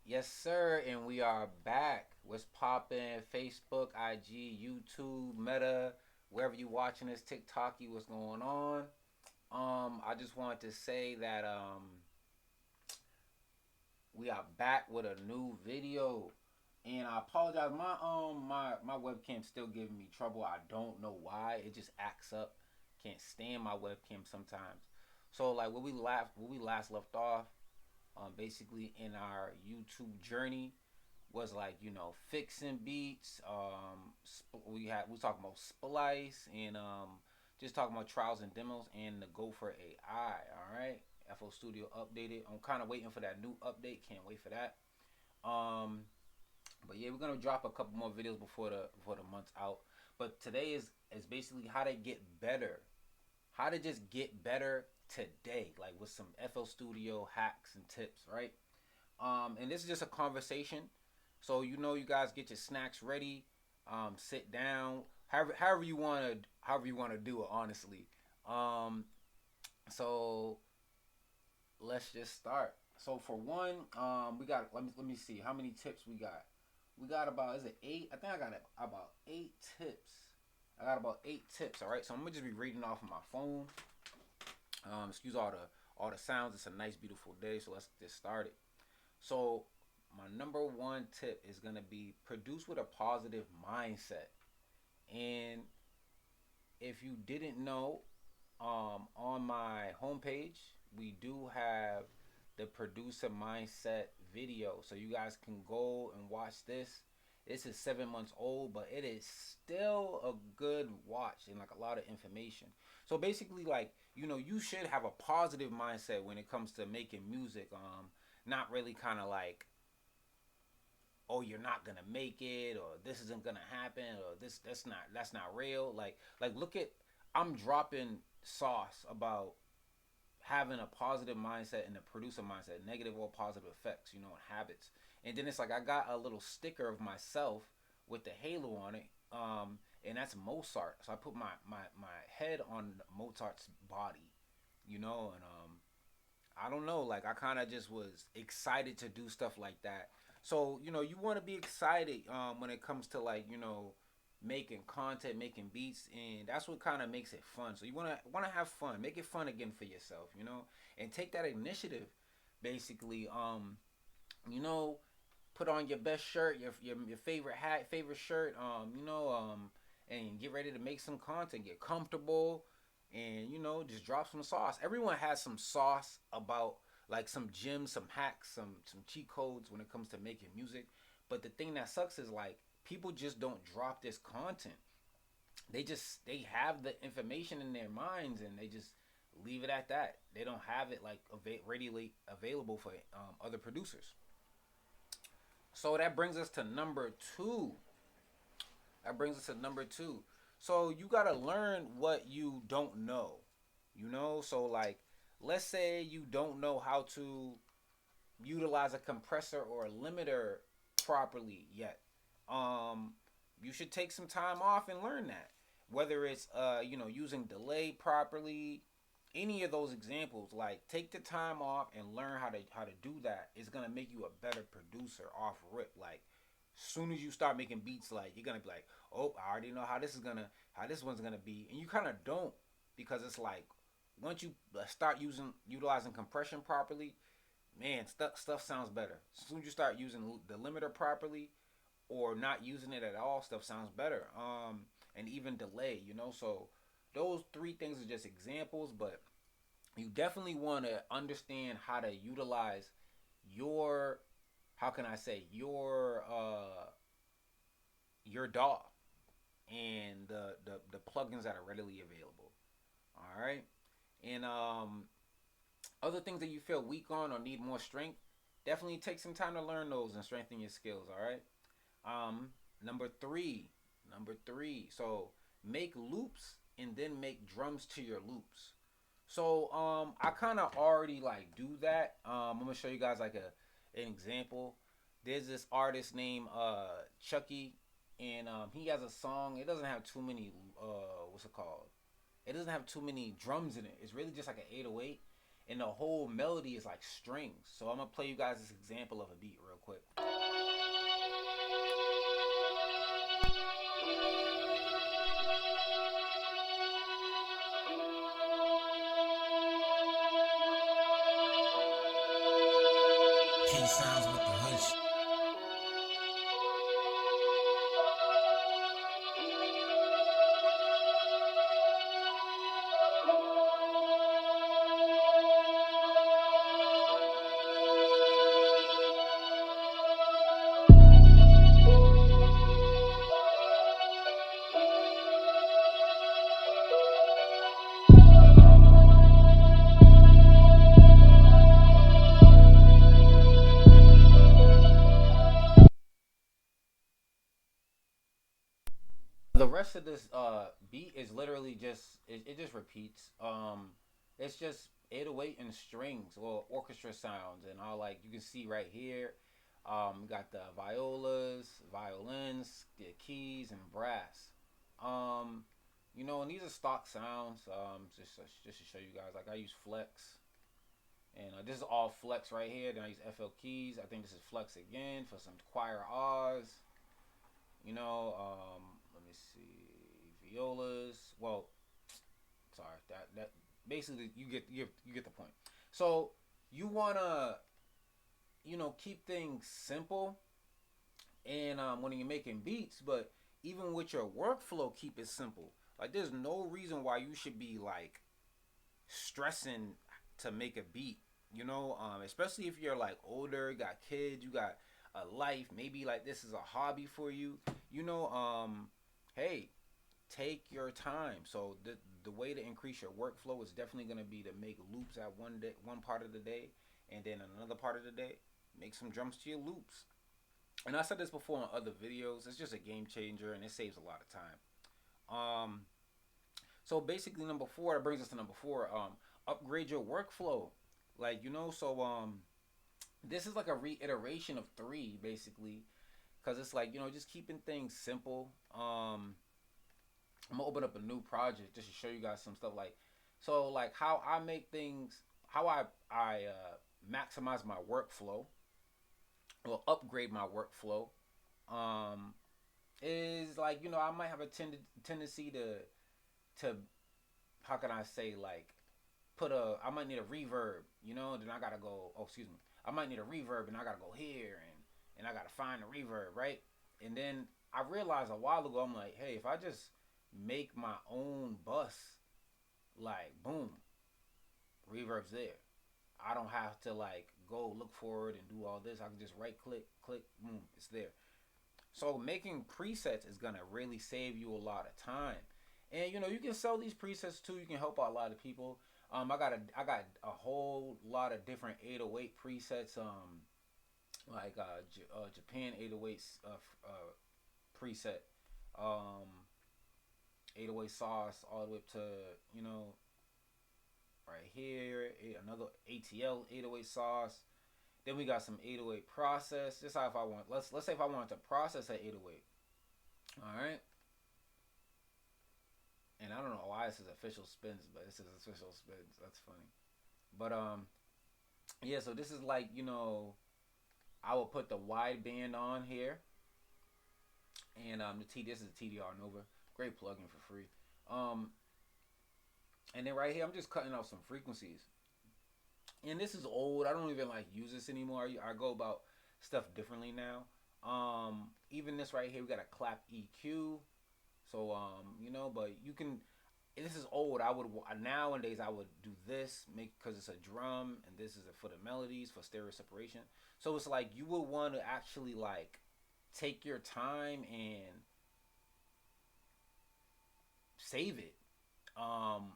Yes, sir, and we are back. What's poppin'? Facebook, IG, YouTube, Meta, wherever you watching this, TikToky, what's going on? I just wanted to say that we are back with a new video, and I apologize. My webcam still giving me trouble. I don't know why. It just acts up. Can't stand my webcam sometimes. So like where we last left off, basically in our YouTube journey was like fixing beats. We talking about splice and just talking about trials and demos and the Gopher AI. All right, FL Studio updated. I'm kind of waiting for that new update. Can't wait for that. Um, but yeah, we're gonna drop a couple more videos before the month's out. But today is basically how to get better, how to just get better today, like with some FL Studio hacks and tips, right? And this is just a conversation. So you guys get your snacks ready, sit down, however you wanna do it, honestly. Um, so let's just start. So for one, we got let me see how many tips we got. We got about, is it eight? I think I got about 8 tips. I got about 8 tips. All right, so I'm gonna just be reading off of my phone. Excuse all the sounds. It's a nice, beautiful day, so let's get started. So my number one tip is gonna be produce with a positive mindset. And if you didn't know, on my homepage we do have the producer mindset video, so you guys can go and watch this. This is 7 months old, but it is still a good watch and like a lot of information. So basically, like you should have a positive mindset when it comes to making music. Not really kind of like, oh, you're not gonna make it, or this isn't gonna happen, or that's not real. Like look at, I'm dropping sauce about having a positive mindset and a producer mindset, negative or positive effects, habits. And then it's like I got a little sticker of myself with the halo on it, and that's Mozart. So I put my head on Mozart's body, and I don't know, like I kind of just was excited to do stuff like that. So you want to be excited when it comes to like making content, making beats, and that's what kind of makes it fun. So you want to have fun, make it fun again for yourself, and take that initiative. Basically, you know, put on your best shirt, your favorite hat, favorite shirt, and get ready to make some content. Get comfortable, and just drop some sauce. Everyone has some sauce about, like, some gems, some hacks, some cheat codes when it comes to making music. But the thing that sucks is like people just don't drop this content. They have the information in their minds and they just leave it at that. They don't have it like readily available for other producers. So that brings us to number two. That brings us to number two. So you gotta learn what you don't know. So like, let's say you don't know how to utilize a compressor or a limiter properly yet. Um, you should take some time off and learn that. Whether it's using delay properly, any of those examples, like take the time off and learn how to do that. It's gonna make you a better producer off rip. Like, soon as you start making beats, like you're gonna be like, oh, I already know how this one's gonna be, and you kind of don't, because it's like once you start utilizing compression properly, man, stuff sounds better. As soon as you start using the limiter properly, or not using it at all, stuff sounds better. And even delay, So those three things are just examples, but you definitely want to understand how to utilize your, how can I say, your DAW and the plugins that are readily available. All right, and other things that you feel weak on or need more strength, definitely take some time to learn those and strengthen your skills. All right. Um, number three, number three. So make loops and then make drums to your loops. So I kind of already like do that. I'm gonna show you guys like an example. There's this artist named Chucky, and he has a song. It doesn't have too many what's it called? It doesn't have too many drums in it. It's really just like an 808, and the whole melody is like strings. So I'm gonna play you guys this example of a beat real quick. King sounds with the hush. The rest of this beat is literally just it just repeats. It's just 808 and strings or orchestra sounds and all. Like you can see right here, we got the violas, violins, the keys, and brass. Um, and these are stock sounds. Just to show you guys, like I use flex, and this is all flex right here. Then I use FL keys. I think this is flex again for some choir R's. Let me see, violas. Well, sorry, that basically you get the point. So you wanna keep things simple, and when you're making beats, but even with your workflow, keep it simple. Like there's no reason why you should be like stressing to make a beat. Especially if you're like older, got kids, you got a life. Maybe like this is a hobby for you. Hey, take your time. So the way to increase your workflow is definitely gonna be to make loops at one part of the day, and then another part of the day, make some drums to your loops. And I said this before in other videos. It's just a game changer, and it saves a lot of time. Um, so basically, number four. That brings us to number four. Upgrade your workflow. This is like a reiteration of three, basically, because it's like just keeping things simple. I'm gonna open up a new project just to show you guys some stuff like how I make things, how I maximize my workflow or upgrade my workflow. Um, is like I might have a tendency to how can I say, like, I might need a reverb, then I gotta go. Oh, excuse me. I might need a reverb, and I gotta go here, and I gotta find a reverb, right? And then I realized a while ago, I'm like, hey, if I just make my own bus, like, boom, reverb's there. I don't have to like go look for it and do all this. I can just right click, click, boom, it's there. So making presets is gonna really save you a lot of time. And you can sell these presets too. You can help out a lot of people. I got a whole lot of different 808 presets. Like Japan 808s preset. Um, 808 sauce all the way up to you know right here. Another ATL 808 sauce. Then we got some 808 process. This how if I want. Let's say if I wanted to process that 808. All right. And I don't know why this is official spins, but this is official spins. That's funny. But yeah. So this is like I will put the wide band on here, and this is TDR Nova. Great plugin for free. Um, and then right here, I'm just cutting off some frequencies. And this is old. I don't even like use this anymore. I go about stuff differently now. Even this right here, we got a clap EQ. So but you can. This is old. I would nowadays I would do this make because it's a drum, and this is for the melodies for stereo separation. So it's like you would want to actually like take your time and save it. Um,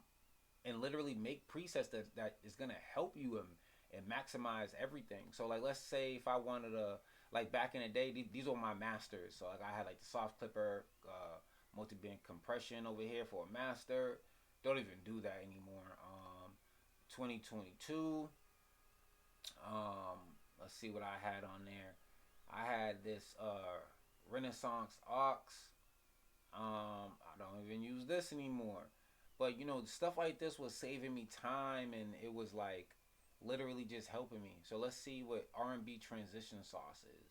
and literally make presets that is gonna help you and maximize everything. So like let's say if I wanted to, like back in the day, these were my masters. So like I had like the soft clipper, multi-band compression over here for a master. Don't even do that anymore. 2022. Let's see what I had on there. I had this Renaissance aux. I don't even use this anymore. But stuff like this was saving me time, and it was like literally just helping me. So let's see what R&B transition sauce is.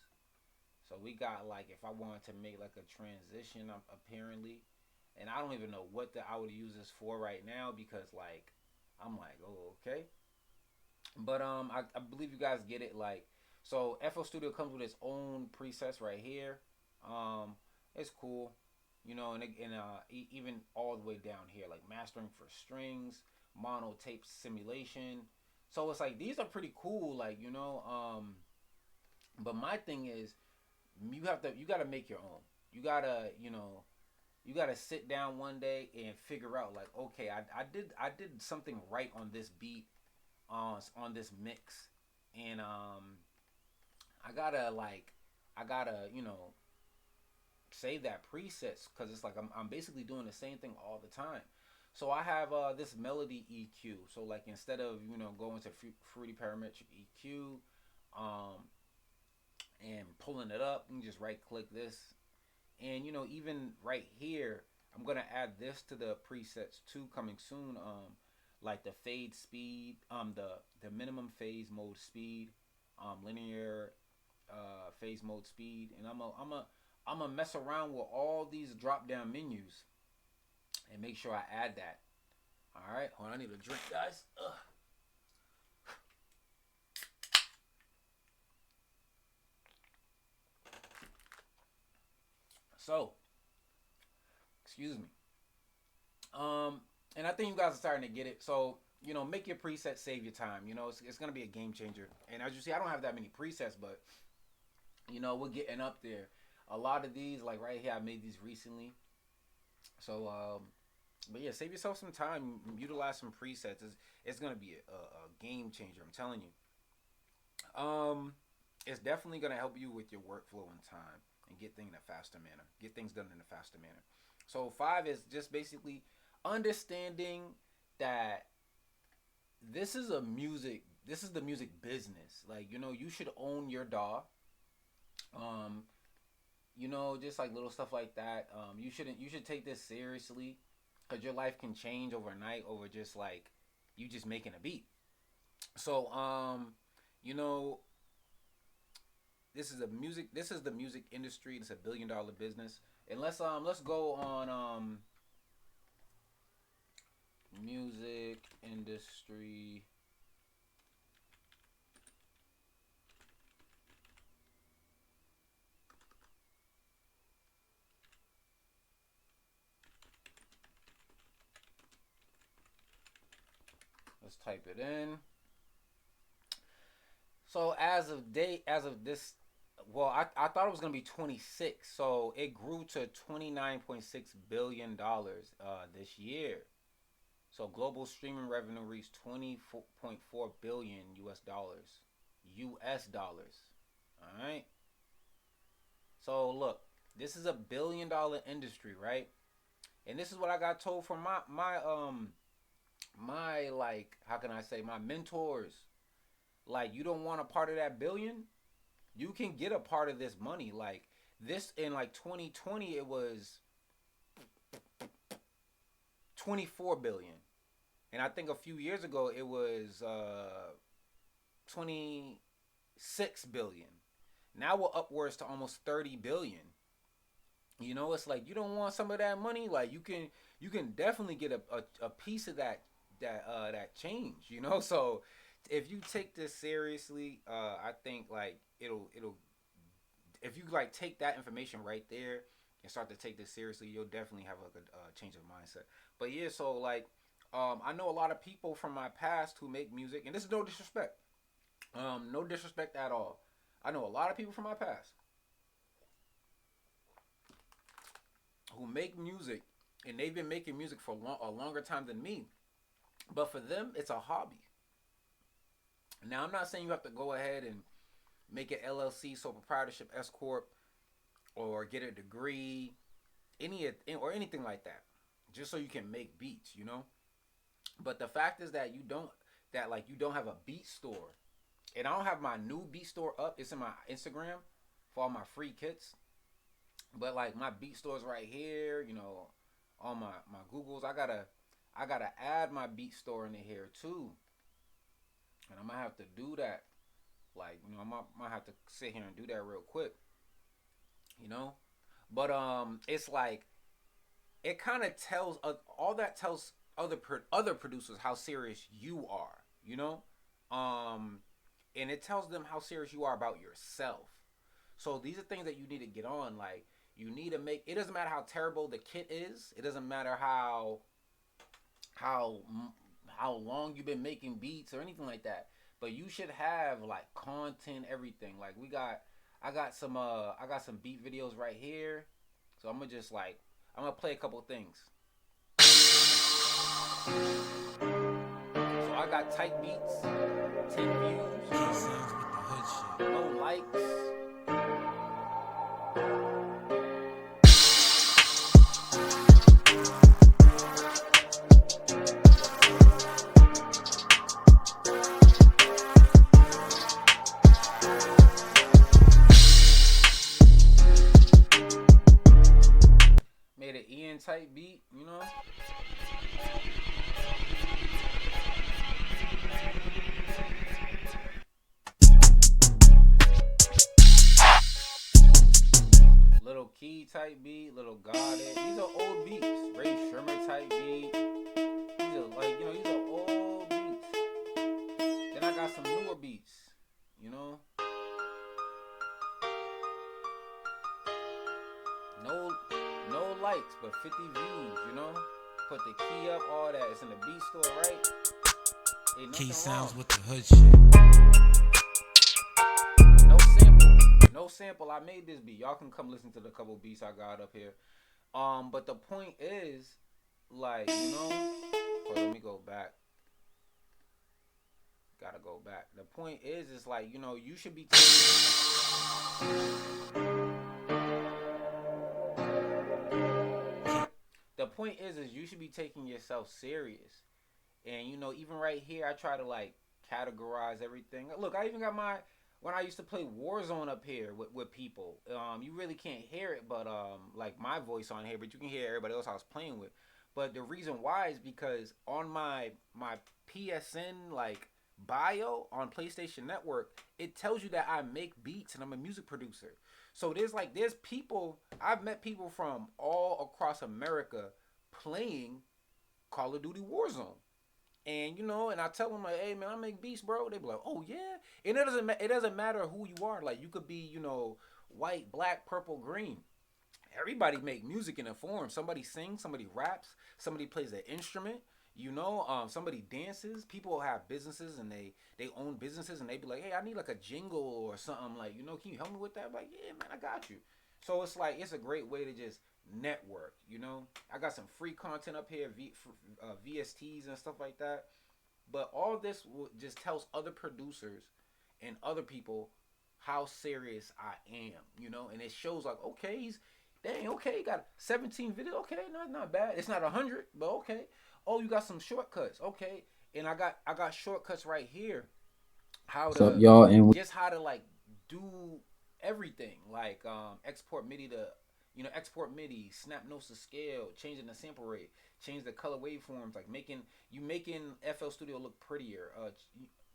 So we got like if I wanted to make like a transition apparently, and I don't even know what I would use this for right now because like I'm like, oh, okay. But I believe you guys get it. Like, so FL Studio comes with its own presets right here. Um, it's cool, you know, and even all the way down here, like mastering for strings, mono tape simulation. So it's like these are pretty cool, like you know. But my thing is, you gotta make your own. You gotta you gotta sit down one day and figure out like, okay, I did something right on this beat, on this mix, and I gotta like I gotta save that presets because it's like I'm basically doing the same thing all the time. So I have this melody EQ. So like instead of going to fruity parametric EQ, um, and pulling it up, you can just right click this, and even right here, I'm gonna add this to the presets too, coming soon. Like the fade speed, the minimum phase mode speed, linear phase mode speed, and I'm a mess around with all these drop down menus and make sure I add that. All right, hold on, I need a drink, guys. Ugh. So, excuse me. And I think you guys are starting to get it. So, make your presets save your time. It's gonna be a game changer. And as you see, I don't have that many presets, but we're getting up there. A lot of these, like right here, I made these recently. So, but yeah, save yourself some time. Utilize some presets. It's gonna be a game changer. I'm telling you. It's definitely gonna help you with your workflow and time and get things in a faster manner. Get things done in a faster manner. So 5 is just basically understanding that this is the music business. Like, you should own your DAW. Um, just like little stuff like that. You should take this seriously because your life can change overnight over just like you just making a beat. So, you know, this is the music industry. It's $1 billion business. And let's go on music industry. Let's type it in. So as of this, well, I thought it was gonna be 26. So it grew to $29.6 billion this year. So global streaming revenue reached 20.4 billion US dollars. US dollars. All right. So look, this is $1 billion industry, right? And this is what I got told from my like how can I say, my mentors. Like, you don't want a part of that billion, you can get a part of this money. Like this in like 2020, it was 24 billion, and I think a few years ago it was 26 billion. Now we're upwards to almost 30 billion. It's like you don't want some of that money. Like you can definitely get a piece of that change. So if you take this seriously, I think like it'll if you like take that information right there and start to take this seriously, you'll definitely have like a change of mindset. But yeah, so like I know a lot of people from my past who make music, and this is no disrespect, no disrespect at all. I know a lot of people from my past who make music, and they've been making music for a longer time than me. But for them, it's a hobby. Now, I'm not saying you have to go ahead and make an LLC, sole proprietorship, S corp, or get a degree, or anything like that, just so you can make beats. But the fact is that you don't have a beat store, and I don't have my new beat store up. It's in my Instagram for all my free kits. But like my beat stores right here, on my Googles, I gotta add my beat store into here too. and I'm gonna have to do that. Like, might have to sit here and do that real quick. You know, but it's like it kind of tells all that tells other producers how serious you are. You know, um, and it tells them how serious you are about yourself. So these are things that you need to get on. Like, you need to make. It doesn't matter how terrible the kit is. It doesn't matter how how long you've been making beats or anything like that. But you should have like content, everything. Like I got some beat videos right here. So I'm gonna play a couple things. So I got tight beats, 10 views, no likes. Made an Ian type beat, you know. Little Key type beat, Little God. These are old beats. Ray Shrimmer type beat. These are these are old beats. Then I got some newer beats, you know. No no likes, but 50 views, you know. Put the key up, all that. It's in the beat store, right? Ain't nothing Key sounds wrong with the hood shit. No sample. No sample. I made this beat. Y'all can come listen to the couple beats I got up here. But the point is, like, you know, let me go back. Gotta go back. The point is like, you know, you should be the point is you should be taking yourself serious. And you know, even right here, I try to like categorize everything. Look, I even got my when I used to play Warzone up here with people. You really can't hear it, but like my voice on here, but you can hear everybody else I was playing with. But the reason why is because on my PSN like bio on PlayStation Network, it tells you that I make beats and I'm a music producer. So there's people I've met people from all across America playing Call of Duty Warzone. And you know, and I tell them like, "Hey man, I make beats, bro." They be like, "Oh yeah," and it doesn't matter who you are. Like you could be, you know, white, black, purple, green. Everybody make music in a form. Somebody sings, somebody raps, somebody plays an instrument. You know, somebody dances. People have businesses and they own businesses and they be like, "Hey, I need like a jingle or something. Like, you know, can you help me with that?" I'm like, yeah, man, I got you. So it's like it's a great way to just network. You know, I got some free content up here, VSTs and stuff like that. But all this just tells other producers and other people how serious I am, you know, and it shows like, okay, he's dang, okay, he got 17 videos, okay, not bad. It's not 100, but okay. Oh, you got some shortcuts, okay, and I got shortcuts right here. How What's up, to y'all? And just how to like do everything, like export MIDI to export MIDI, snap notes to scale, changing the sample rate, change the color waveforms, like making FL Studio look prettier.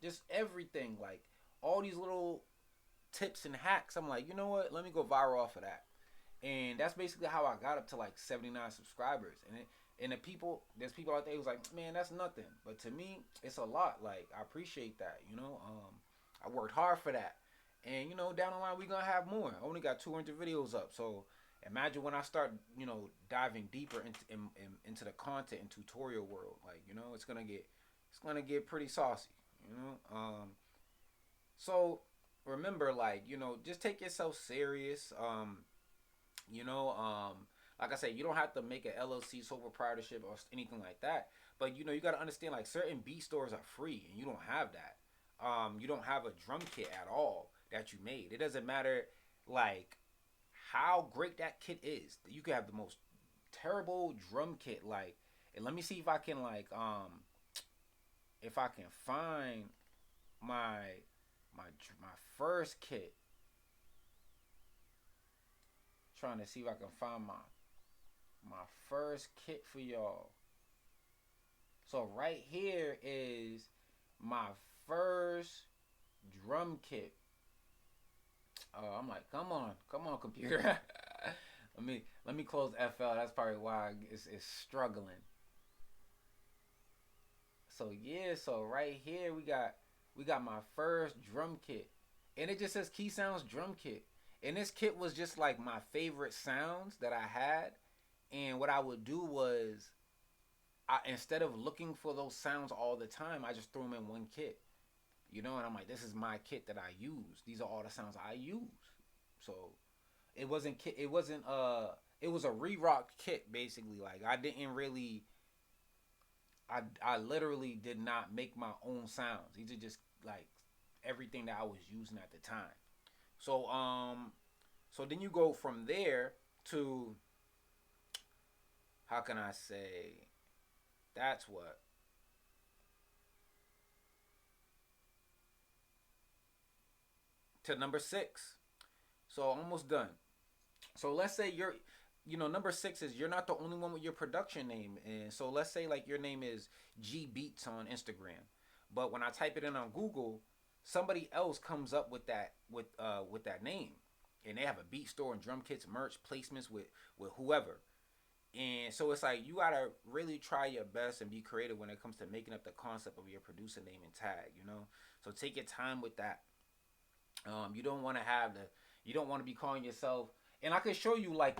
Just everything, like all these little tips and hacks. I'm like, you know what? Let me go viral off of that. And that's basically how I got up to like 79 subscribers. And there's people out there who's like, man, that's nothing. But to me, it's a lot. Like I appreciate that. You know, I worked hard for that. And you know, down the line we gonna have more. I only got 200 videos up, so imagine when I start, you know, diving deeper into the content and tutorial world. Like you know, it's gonna get pretty saucy. You know, so remember, like you know, just take yourself serious. You know, like I said, you don't have to make an LLC sole proprietorship or anything like that. But you know, you got to understand like certain beat stores are free, and you don't have that. You don't have a drum kit at all that you made. It doesn't matter like how great that kit is. You could have the most terrible drum kit, like, and let me see if I can like if I can find my my first kit. Trying to see if I can find my first kit for y'all. So right here is my first drum kit. I'm like, come on, computer. let me close FL. That's probably why it's struggling. So yeah, so right here we got my first drum kit, and it just says Key Sounds drum kit, and this kit was just like my favorite sounds that I had, and what I would do was instead of looking for those sounds all the time, I just threw them in one kit, and I'm like, this is my kit that I use. These are all the sounds I use. So it was a re-rock kit basically. Like I didn't really I literally did not make my own sounds. These are just like everything that I was using at the time. So so then you go from there to, how can I say, that's what to number 6. So almost done. So let's say number 6 is you're not the only one with your production name. And so let's say like your name is G Beats on Instagram. But when I type it in on Google, somebody else comes up with that name. And they have a beat store and drum kits, merch, placements with whoever. And so it's like you gotta really try your best and be creative when it comes to making up the concept of your producer name and tag. So take your time with that. You don't want to you don't want to be calling yourself. And I can show you like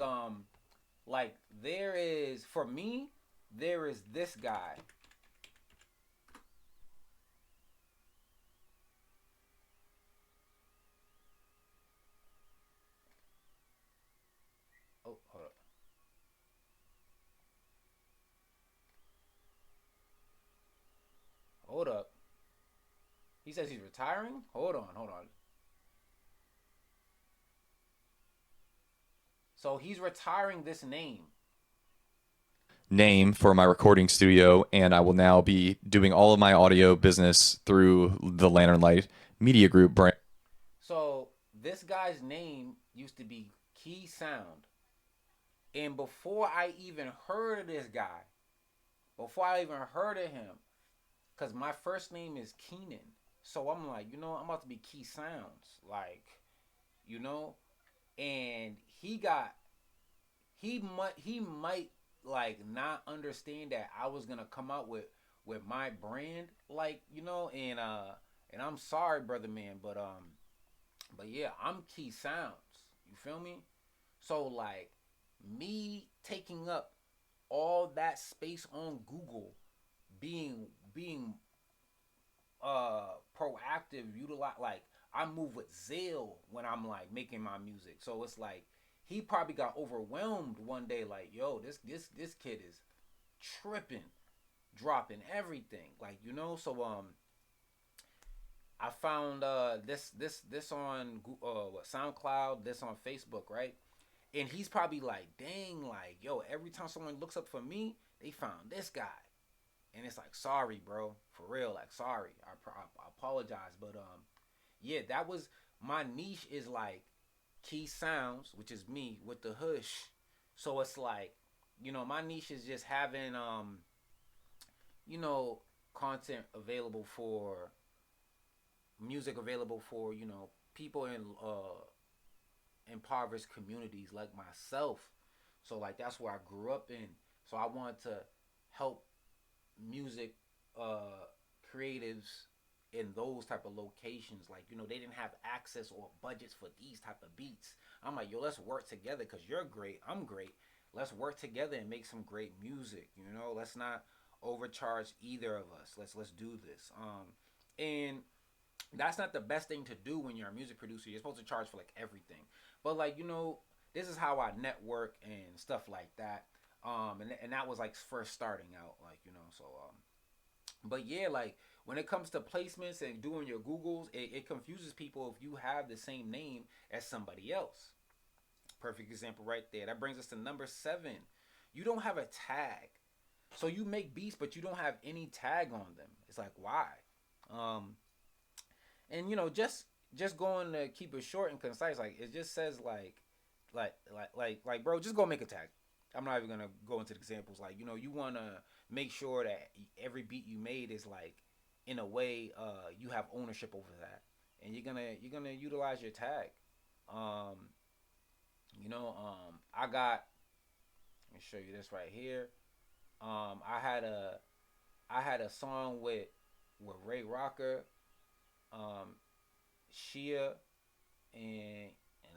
there is, for me, there is this guy. Oh, hold up. Hold up. He says he's retiring. Hold on. So he's retiring this name for my recording studio, and I will now be doing all of my audio business through the Lantern Light Media Group brand. So this guy's name used to be Key Sound. And before I even heard of him, because my first name is Keenan. So I'm like, I'm about to be Key Sounds. Like, you know? And he might like not understand that I was gonna come out with my brand, like, and I'm sorry, brother man, but yeah, I'm Key Sounds. You feel me? So like me taking up all that space on Google, being proactive, utilize, like, I move with zeal when I'm like making my music. So it's like he probably got overwhelmed one day, like, yo, this kid is tripping, dropping everything, like, I found this on SoundCloud, this on Facebook, right? And he's probably like, dang, like, yo, every time someone looks up for me, they found this guy. And it's like, sorry, bro, for real, like, sorry, I apologize, but yeah, that was my niche, is like Key Sounds, which is me with the hush. So it's like, my niche is just having you know content available for music available for people in impoverished communities like myself. So like that's where I grew up in. So I wanted to help music creatives in those type of locations. Like, they didn't have access or budgets for these type of beats. I'm like, yo, let's work together, because you're great, I'm great. Let's work together and make some great music. Let's not overcharge either of us. Let's do this. And that's not the best thing to do when you're a music producer. You're supposed to charge for like everything. But like, this is how I network and stuff like that. And that was like first starting out, like, so but yeah, like when it comes to placements and doing your Googles, it confuses people if you have the same name as somebody else. Perfect example right there. That brings us to number 7. You don't have a tag. So you make beats, but you don't have any tag on them. It's like, why? Um, and just going to keep it short and concise, like it just says like bro, just go make a tag. I'm not even gonna go into the examples. Like, you want to make sure that every beat you made is like in a way, you have ownership over that, and you're gonna utilize your tag. Um, I got. Let me show you this right here. Um, I had a I had a song with Ray Rocker, um, Shia, and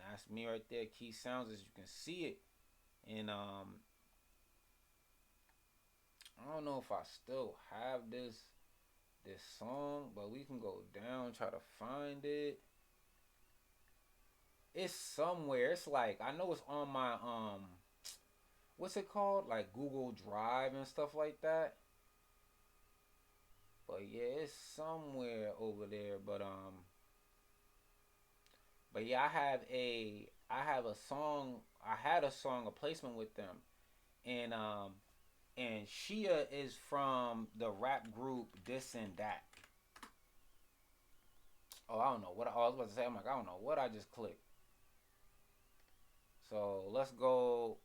that's me right there. Key Sounds, as you can see it, and I don't know if I still have this song, but we can go down try to find it. It's somewhere. It's like I know it's on my what's it called? Like Google Drive and stuff like that. But yeah, it's somewhere over there. But yeah, I have a song. I had a song, a placement with them, and Shia is from the rap group This and That. Oh, I don't know what I was about to say. I'm like, I don't know what I just clicked. So let's go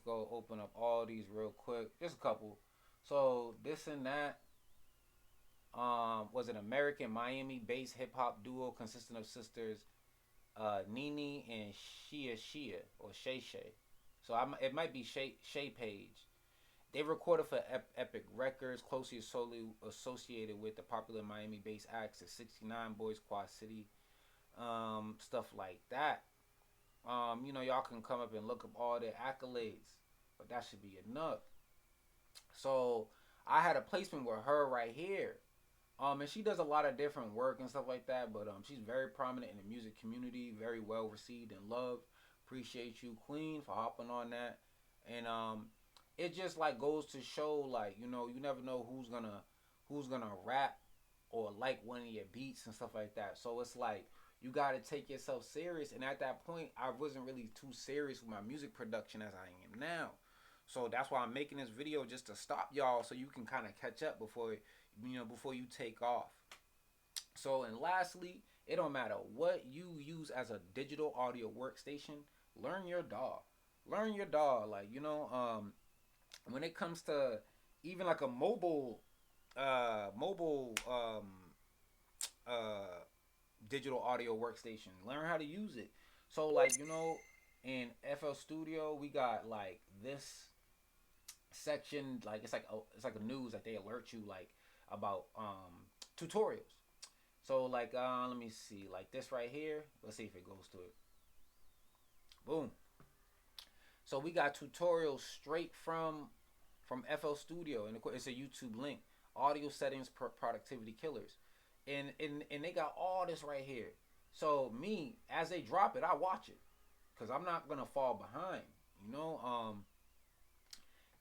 open up all these real quick. Just a couple. So This and That was an American Miami-based hip hop duo consisting of sisters Nene and Shia or Shay Shay. So it might be Shay Page. They recorded for Epic Records, closely solely associated with the popular Miami-based acts the 69 Boys, Quad City, stuff like that. Y'all can come up and look up all their accolades, but that should be enough. So I had a placement with her right here. And she does a lot of different work and stuff like that, but she's very prominent in the music community, very well received and loved. Appreciate you, Queen, for hopping on that. And it just like goes to show, like, you never know who's gonna rap or like one of your beats and stuff like that. So it's like you gotta take yourself serious. And at that point, I wasn't really too serious with my music production as I am now. So that's why I'm making this video, just to stop y'all so you can kind of catch up before you take off. So, and lastly, it don't matter what you use as a digital audio workstation. Learn your DAW. Learn your DAW. Like, when it comes to even like a mobile uh digital audio workstation, learn how to use it. So, like, in FL Studio, we got like this section, like it's like a news, like they alert you like about tutorials. So like let me see, like this right here. Let's see if it goes to it. Boom. So we got tutorials straight from FL Studio, and of course it's a YouTube link. Audio settings, productivity killers, and they got all this right here. So me, as they drop it, I watch it because I'm not gonna fall behind. You know,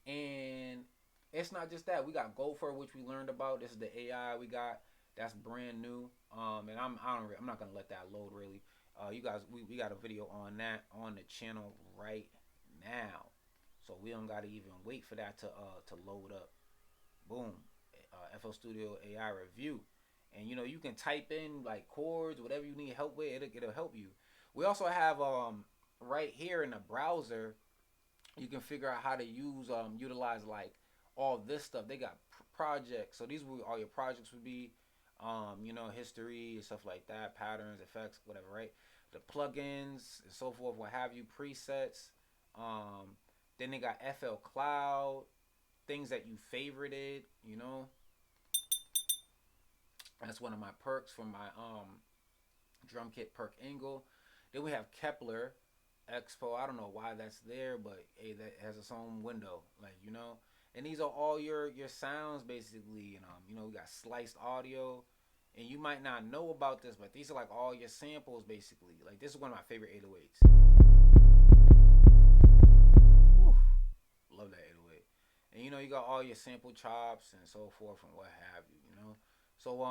and it's not just that. We got Gopher, which we learned about. This is the AI we got. That's brand new. And I'm not gonna let that load really. You guys, we got a video on that on the channel right now, so we don't gotta even wait for that to load up. Boom, FL Studio AI review, and you can type in like chords, whatever you need help with. It'll help you. We also have right here in the browser, you can figure out how to utilize like all this stuff. They got projects, so these will all your projects would be, history and stuff like that, patterns, effects, whatever, right? The plugins and so forth, what have you, presets. Then they got FL Cloud, things that you favorited. That's one of my perks from my drum kit perk angle. Then we have Kepler Expo. I don't know why that's there, but hey, that has its own window, like. And these are all your sounds basically. And we got sliced audio, and you might not know about this, but these are like all your samples basically. Like this is one of my favorite 808s. Woo, love that 808. And you got all your sample chops and so forth and what have you. So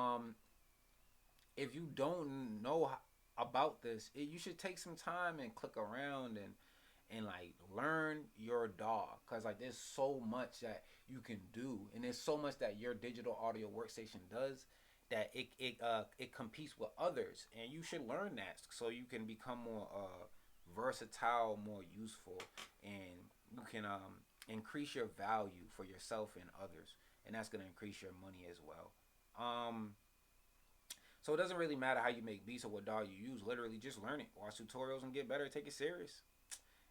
if you don't know about this, you should take some time and click around and like learn your DAW, because like there's so much that you can do, and there's so much that your digital audio workstation does that it competes with others, and you should learn that so you can become more versatile, more useful, and you can increase your value for yourself and others, and that's going to increase your money as well. Um, so it doesn't really matter how you make beats or what DAW you use. Literally, just learn it, watch tutorials, and get better. Take it serious.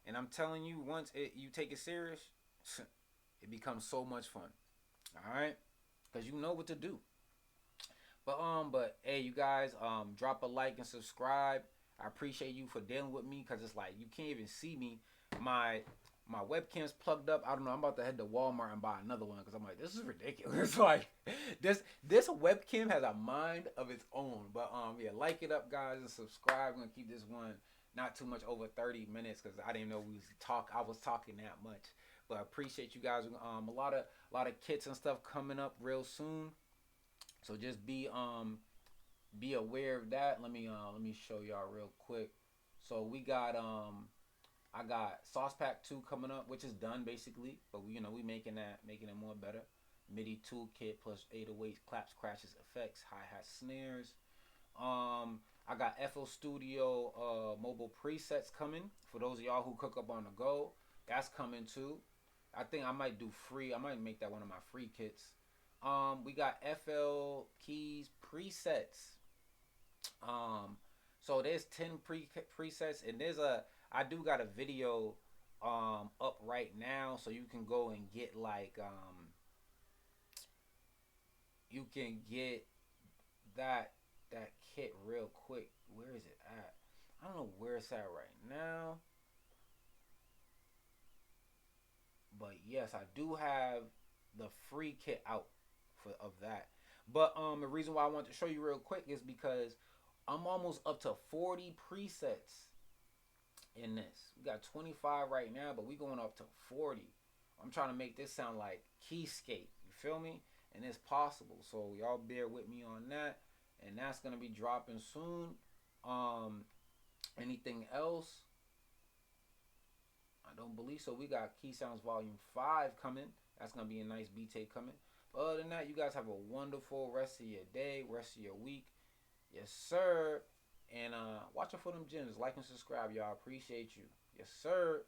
And I'm telling you, once you take it serious, it becomes so much fun. All right, because you know what to do. But hey, you guys, drop a like and subscribe. I appreciate you for dealing with me because it's like you can't even see me. My my webcam's plugged up. I don't know. I'm about to head to Walmart and buy another one because I'm like, this is ridiculous. Like this webcam has a mind of its own. But yeah, like it up, guys, and subscribe. I'm gonna keep this one not too much over 30 minutes because I didn't know I was talking that much. But I appreciate you guys. A lot of kits and stuff coming up real soon. So just be aware of that. Let me show y'all real quick. So I got Sauce Pack 2 coming up, which is done basically, but we making it more better. MIDI toolkit plus 808s, claps, crashes, effects, hi-hat, snares. I got FL Studio mobile presets coming for those of y'all who cook up on the go. That's coming too. I think I might do free. I might make that one of my free kits. We got FL keys presets. Um, so there's 10 presets, and I do got a video up right now, so you can go and get you can get that kit real quick. Where is it at? I don't know where it's at right now, but yes, I do have the free kit out for of that. But the reason why I want to show you real quick is because I'm almost up to 40 presets in this. We got 25 right now, but we going up to 40. I'm trying to make this sound like Keyscape. You feel me? And it's possible. So y'all bear with me on that. And that's gonna be dropping soon. Um, anything else? I don't believe so. We got Key Sounds Volume 5 coming. That's gonna be a nice B tape coming. But other than that, you guys have a wonderful rest of your day, rest of your week. Yes, sir. And watch out for them gems. Like and subscribe, y'all. Appreciate you. Yes, sir.